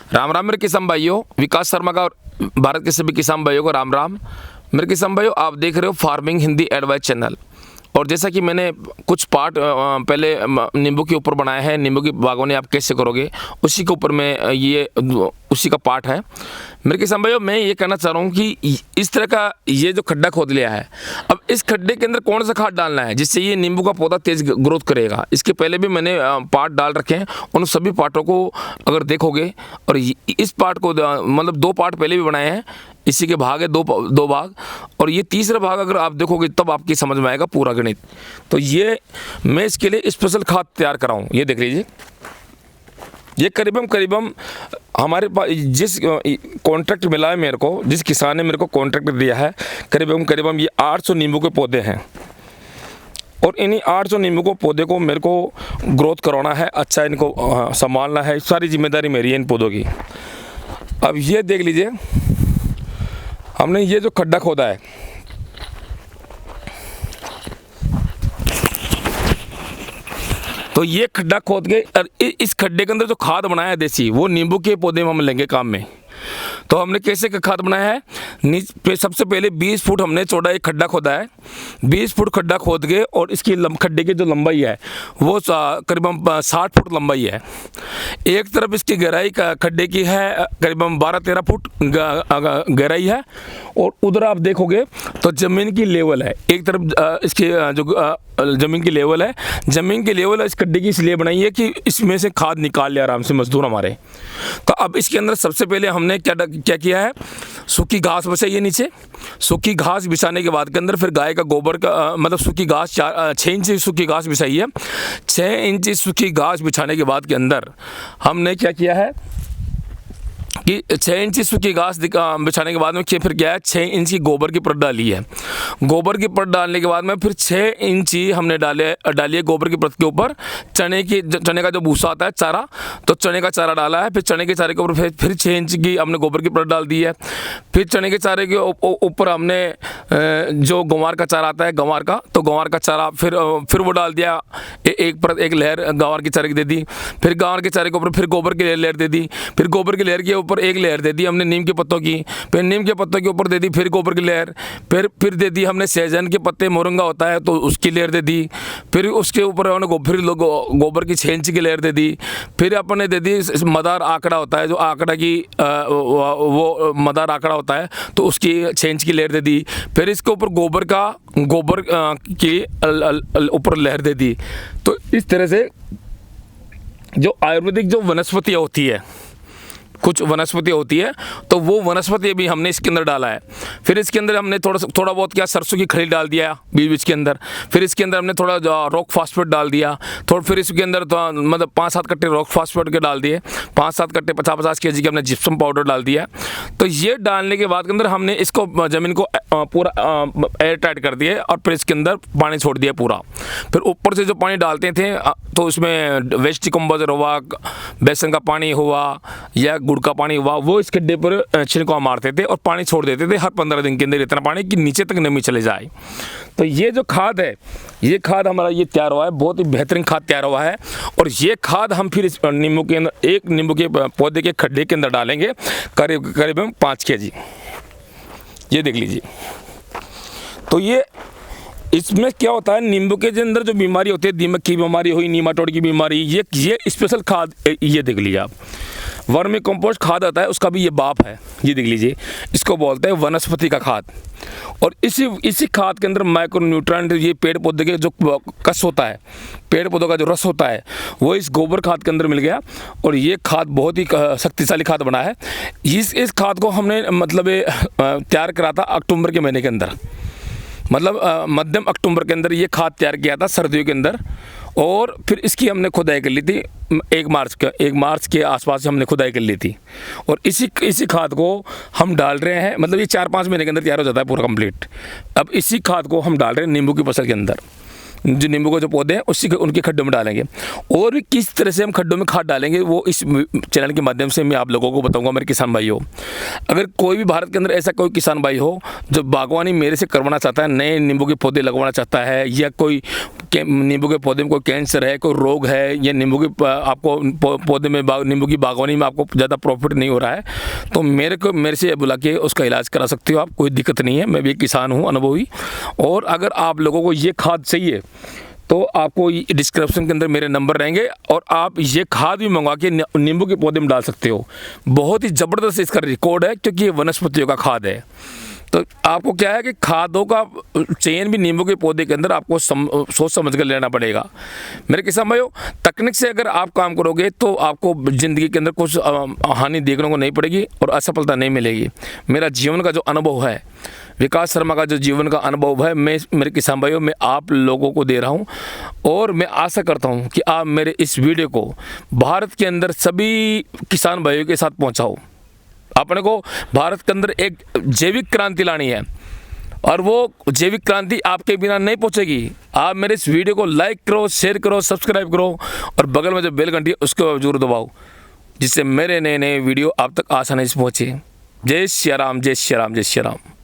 राम राम मेरे किसान भाइयों, विकास शर्मा का भारत के सभी किसान भाइयों को राम राम। मेरे किसान भाइयों, आप देख रहे हो फार्मिंग हिंदी एडवाइस चैनल। और जैसा कि मैंने कुछ पार्ट पहले नींबू के ऊपर बनाया है, नींबू की बागवानी आप कैसे करोगे उसी के ऊपर में ये उसी का पार्ट है। मेरे किसान भाइयों, मैं ये कहना चाह रहा हूँ कि इस तरह का ये जो खड्डा खोद लिया है, अब इस खड्डे के अंदर कौन सा खाद डालना है जिससे ये नींबू का पौधा तेज ग्रोथ करेगा। इसके पहले भी मैंने पार्ट डाल रखे हैं, उन सभी पार्टों को अगर देखोगे, और इस पार्ट को मतलब 2 पार्ट पहले भी बनाए हैं, इसी के भाग है दो भाग, और ये तीसरा भाग अगर आप देखोगे तब आपकी समझ में आएगा पूरा गणित। तो ये मैं इसके लिए स्पेशल खाद तैयार कर रहा हूँ। ये देख लीजिए, ये करीबन हमारे पास जिस कॉन्ट्रैक्ट मिला है मेरे को, जिस किसान ने मेरे को कॉन्ट्रैक्ट दिया है, करीबन ये 800 नींबू के पौधे हैं। और इन्हीं 800 नींबू को पौधे को मेरे को ग्रोथ कराना है, अच्छा इनको संभालना है, सारी जिम्मेदारी मेरी है इन पौधों की। अब ये देख लीजिए, हमने ये जो खड्डा खोदा है, तो ये खड्डा खोद के इस खड्डे के अंदर जो खाद बनाया है देसी, वो नींबू के पौधे में हम लेंगे काम में। तो हमने कैसे खाद बनाया है, सबसे पहले 20 फुट हमने चौड़ा एक खड्डा खोदा है। 20 फुट खड्डा खोद के, और इसकी खड्डे की जो लंबाई है वो करीबन 60 फुट लंबाई है। एक तरफ इसकी गहराई का खड्डे की है करीबन 12-13 फुट गहराई है। और उधर आप देखोगे तो ज़मीन की लेवल है, एक तरफ इसकी जो ज़मीन की लेवल है, ज़मीन की लेवल इस खड्डे की इसलिए बनाई है कि इसमें से खाद निकाल ले आराम से मजदूर हमारे। तो अब इसके अंदर सबसे पहले हमने क्या किया है, सूखी घास बिछाई है नीचे। सूखी घास बिछाने के बाद के अंदर फिर गाय का गोबर का मतलब सूखी घास 6 इंच सूखी घास बिछाई है। 6 इंच सूखी घास बिछाने के बाद के अंदर हमने क्या किया है कि 6 इंच सूखी घास बिछाने के बाद में फिर क्या है, 6 इंच की गोबर की परत डाली है। गोबर की परत डालने के बाद में फिर 6 इंच ही हमने डाली है गोबर की परत के ऊपर चने का जो भूसा आता है चारा, तो चने का चारा डाला है। फिर चने के चारे के ऊपर फिर 6 इंच की हमने गोबर की परत डाल दी है। फिर चने के चारे के ऊपर हमने जो गंवार का चारा आता है गंवार का, तो गंवार का चारा फिर वो डाल दिया, एक लहर गंवार की चारे की दे दी। फिर गंवार के चारे के ऊपर फिर गोबर की लेयर दे दी। फिर गोबर की लेयर के ऊपर एक लेयर दे दी हमने नीम के पत्तों की। फिर नीम के पत्तों के ऊपर दे दी फिर गोबर की लेयर। फिर दे दी हमने सहजन के पत्ते, मोरंगा होता है तो उसकी लेयर दे दी। फिर उसके ऊपर हमने फिर गोबर की 6 इंच की लेयर दे दी। फिर अपने दे दी मदार आंकड़ा होता है, जो आंकड़ा की वो मदार आंकड़ा होता है तो उसकी 6 इंच की लेयर दे दी। फिर इसके ऊपर गोबर की ऊपर लेयर दे दी। तो इस तरह से जो आयुर्वेदिक जो वनस्पतियाँ होती है, कुछ वनस्पति होती है, तो वो वनस्पति भी हमने इसके अंदर डाला है। फिर इसके अंदर हमने थोड़ा बहुत क्या सरसों की खली डाल दिया बीच के अंदर। फिर इसके अंदर हमने थोड़ा रॉक फास्फेट डाल दिया। फिर इसके अंदर तो मतलब 5-7 कट्टे रॉक फास्फेट के डाल दिए। 5-7 कट्टे 50-50 kg के हमने जिप्सम पाउडर डाल दिया। तो ये डालने के बाद के अंदर हमने इसको ज़मीन को पूरा एयर टाइट कर दिया और फिर इसके अंदर पानी छोड़ दिया पूरा। फिर ऊपर से जो पानी डालते थे तो उसमें वेस्ट डिकम्पोजर हुआ, बेसन का पानी हुआ या गुड़ का पानी हुआ, वो इस खड्डे पर छिड़काव मारते थे और पानी छोड़ देते थे हर 15 दिन के अंदर, इतना पानी कि नीचे तक नमी चले जाए। तो ये जो खाद है, ये खाद हमारा ये तैयार हुआ है, बहुत ही बेहतरीन खाद तैयार हुआ है। और ये खाद हम फिर इस नींबू के अंदर, एक नींबू के पौधे के खड्डे के अंदर डालेंगे करीब 5 kg। ये देख लीजिए। तो ये इसमें क्या होता है, नींबू के अंदर जो बीमारी होती है, दीमक की बीमारी हुई, नीमाटोड की बीमारी, ये स्पेशल खाद, ये देख लीजिए आप, वर्मी कंपोस्ट खाद आता है, उसका भी ये बाप है। ये देख लीजिए, इसको बोलते हैं वनस्पति का खाद। और इसी खाद के अंदर माइक्रोन्यूट्रिएंट, ये पेड़ पौधे के जो कस होता है, पेड़ पौधों का जो रस होता है, वो इस गोबर खाद के अंदर मिल गया। और ये खाद बहुत ही शक्तिशाली खाद बना है। इस खाद को हमने मतलब तैयार करा था अक्टूबर के महीने के अंदर, मतलब मध्यम अक्टूबर के अंदर ये खाद तैयार किया था सर्दियों के अंदर। और फिर इसकी हमने खुदाई कर ली थी 1 मार्च के आसपास हमने खुदाई कर ली थी। और इसी खाद को हम डाल रहे हैं, मतलब ये 4-5 महीने के अंदर तैयार हो जाता है पूरा कंप्लीट। अब इसी खाद को हम डाल रहे हैं नींबू की फसल के अंदर। जो नींबू के जो पौधे हैं उसी के उनके खड्डों में डालेंगे। और भी किस तरह से हम खड्डों में खाद डालेंगे वो इस चैनल के माध्यम से मैं आप लोगों को बताऊंगा। मेरे किसान भाई हो, अगर कोई भी भारत के अंदर ऐसा कोई किसान भाई हो जो बागवानी मेरे से करवाना चाहता है, नए नींबू के पौधे लगवाना चाहता है, या कोई नींबू के पौधे में कोई कैंसर है, कोई रोग है, या नींबू के आपको पौधे में नींबू की बागवानी में आपको ज़्यादा प्रॉफिट नहीं हो रहा है, तो मेरे से बुला के उसका इलाज करा सकते हो आप, कोई दिक्कत नहीं है। मैं भी किसान हूँ, अनुभवी। और अगर आप लोगों को ये खाद चाहिए तो आपको डिस्क्रिप्शन के अंदर मेरे नंबर रहेंगे और आप ये खाद भी मंगवा के नींबू के पौधे में डाल सकते हो। बहुत ही ज़बरदस्त इसका रिकॉर्ड है, क्योंकि ये वनस्पतियों का खाद है। तो आपको क्या है कि खादों का चयन भी नींबू के पौधे के अंदर आपको सोच समझ कर लेना पड़ेगा। मेरे किसान भाइयों, तकनीक से अगर आप काम करोगे तो आपको ज़िंदगी के अंदर कुछ हानि देखने को नहीं पड़ेगी और असफलता नहीं मिलेगी। मेरा जीवन का जो अनुभव है, विकास शर्मा का जो जीवन का अनुभव है, मैं मेरे किसान भाइयों मैं आप लोगों को दे रहा हूं। और मैं आशा करता हूं कि आप मेरे इस वीडियो को भारत के अंदर सभी किसान भाइयों के साथ पहुंचाओ। अपने को भारत के अंदर एक जैविक क्रांति लानी है, और वो जैविक क्रांति आपके बिना नहीं पहुंचेगी। आप मेरे इस वीडियो को लाइक करो, शेयर करो, सब्सक्राइब करो, और बगल में जो बेल घंटी है उसको जरूर दबाओ, जिससे मेरे नए नए वीडियो आप तक आसानी से पहुँचे। जय श्री राम, जय श्री राम, जय श्री राम।